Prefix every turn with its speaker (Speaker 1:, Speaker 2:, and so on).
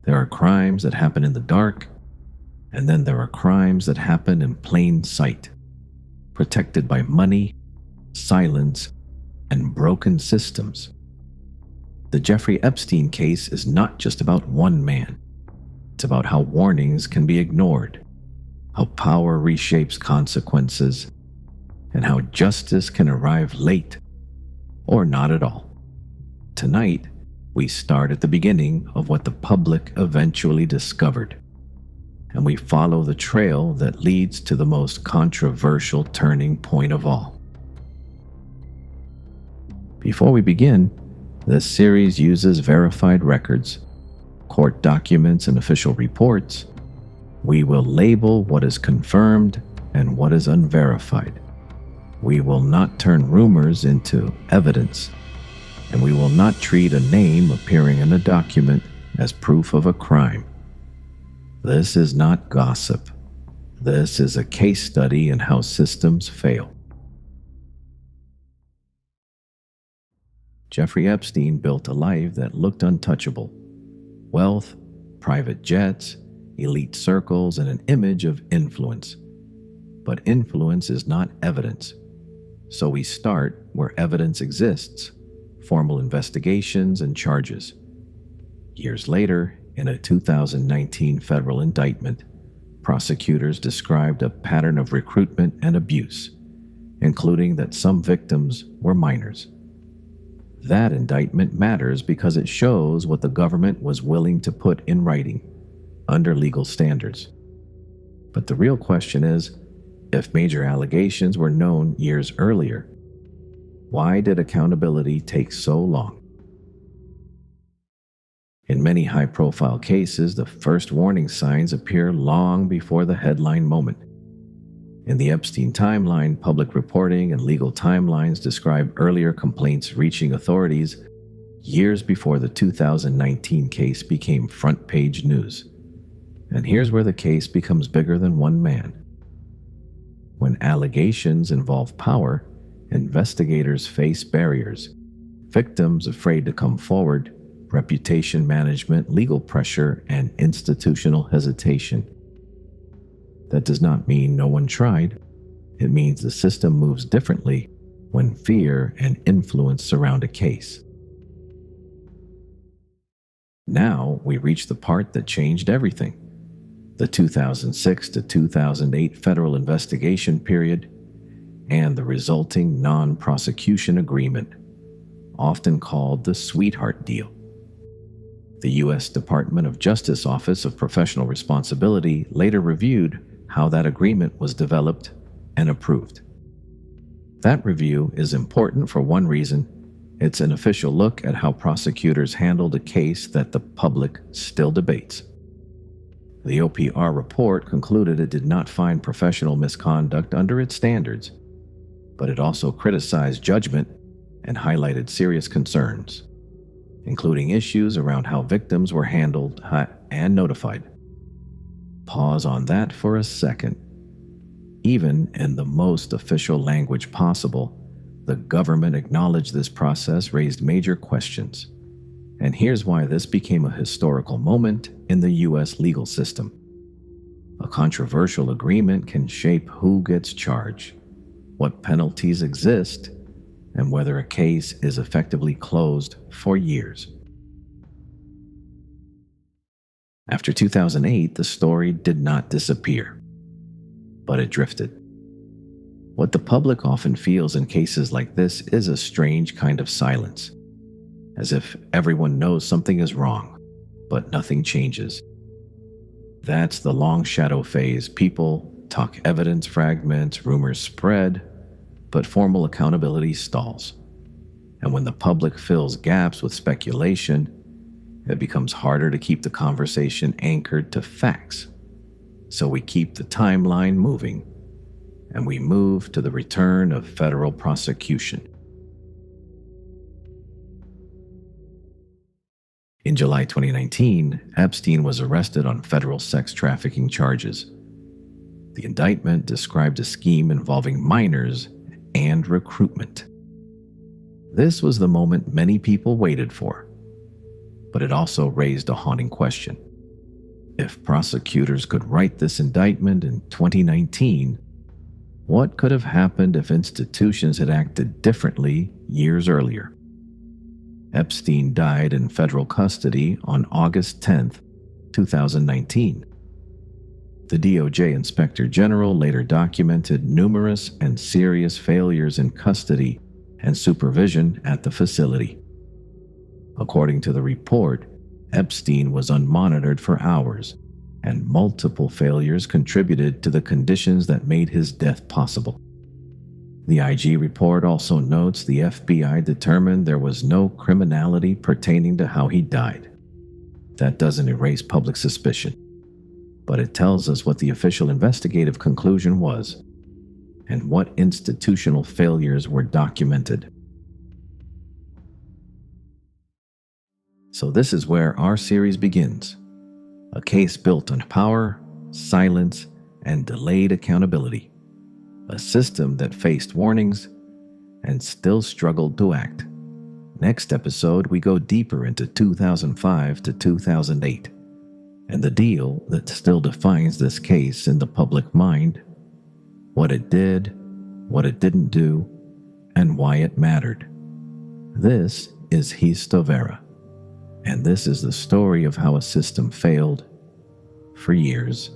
Speaker 1: There are crimes that happen in the dark, and then there are crimes that happen in plain sight, protected by money, silence, and broken systems. The Jeffrey Epstein case is not just about one man. It's about how warnings can be ignored, how power reshapes consequences, and how justice can arrive late or not at all. Tonight, we start at the beginning of what the public eventually discovered, and we follow the trail that leads to the most controversial turning point of all. Before we begin, this series uses verified records, court documents, and official reports. We will label what is confirmed and what is unverified. We will not turn rumors into evidence, and we will not treat a name appearing in a document as proof of a crime. This is not gossip. This is a case study in how systems fail. Jeffrey Epstein built a life that looked untouchable. Wealth, private jets, elite circles, and an image of influence. But influence is not evidence. So we start where evidence exists: formal investigations and charges. Years later, in a 2019 federal indictment, prosecutors described a pattern of recruitment and abuse, including that some victims were minors. That indictment matters because it shows what the government was willing to put in writing, under legal standards. But the real question is, if major allegations were known years earlier, why did accountability take so long? In many high-profile cases, the first warning signs appear long before the headline moment. In the Epstein timeline, public reporting and legal timelines describe earlier complaints reaching authorities years before the 2019 case became front-page news. And here's where the case becomes bigger than one man. When allegations involve power, investigators face barriers, victims afraid to come forward, reputation management, legal pressure, and institutional hesitation. That does not mean no one tried. It means the system moves differently when fear and influence surround a case. Now we reach the part that changed everything. The 2006 to 2008 federal investigation period and the resulting non-prosecution agreement, often called the Sweetheart Deal. The U.S. Department of Justice Office of Professional Responsibility later reviewed how that agreement was developed and approved. That review is important for one reason. It's an official look at how prosecutors handled a case that the public still debates. The OPR report concluded it did not find professional misconduct under its standards, but it also criticized judgment and highlighted serious concerns, including issues around how victims were handled and notified. Pause on that for a second. Even in the most official language possible, the government acknowledged this process raised major questions. And here's why this became a historical moment in the U.S. legal system. A controversial agreement can shape who gets charged, what penalties exist, and whether a case is effectively closed for years. After 2008, the story did not disappear, but it drifted. What the public often feels in cases like this is a strange kind of silence, as if everyone knows something is wrong, but nothing changes. That's the long shadow phase. People talk evidence fragments, rumors spread, but formal accountability stalls. And when the public fills gaps with speculation, it becomes harder to keep the conversation anchored to facts. So we keep the timeline moving, and we move to the return of federal prosecution. In July 2019, Epstein was arrested on federal sex trafficking charges. The indictment described a scheme involving minors and recruitment. This was the moment many people waited for, but it also raised a haunting question. If prosecutors could write this indictment in 2019, what could have happened if institutions had acted differently years earlier? Epstein died in federal custody on August 10, 2019. The DOJ Inspector General later documented numerous and serious failures in custody and supervision at the facility. According to the report, Epstein was unmonitored for hours, and multiple failures contributed to the conditions that made his death possible. The IG report also notes the FBI determined there was no criminality pertaining to how he died. That doesn't erase public suspicion, but it tells us what the official investigative conclusion was and what institutional failures were documented. So this is where our series begins. A case built on power, silence, and delayed accountability. A system that faced warnings and still struggled to act. Next episode, we go deeper into 2005 to 2008 and the deal that still defines this case in the public mind, what it did, what it didn't do, and why it mattered. This is Histoverra, and this is the story of how a system failed for years.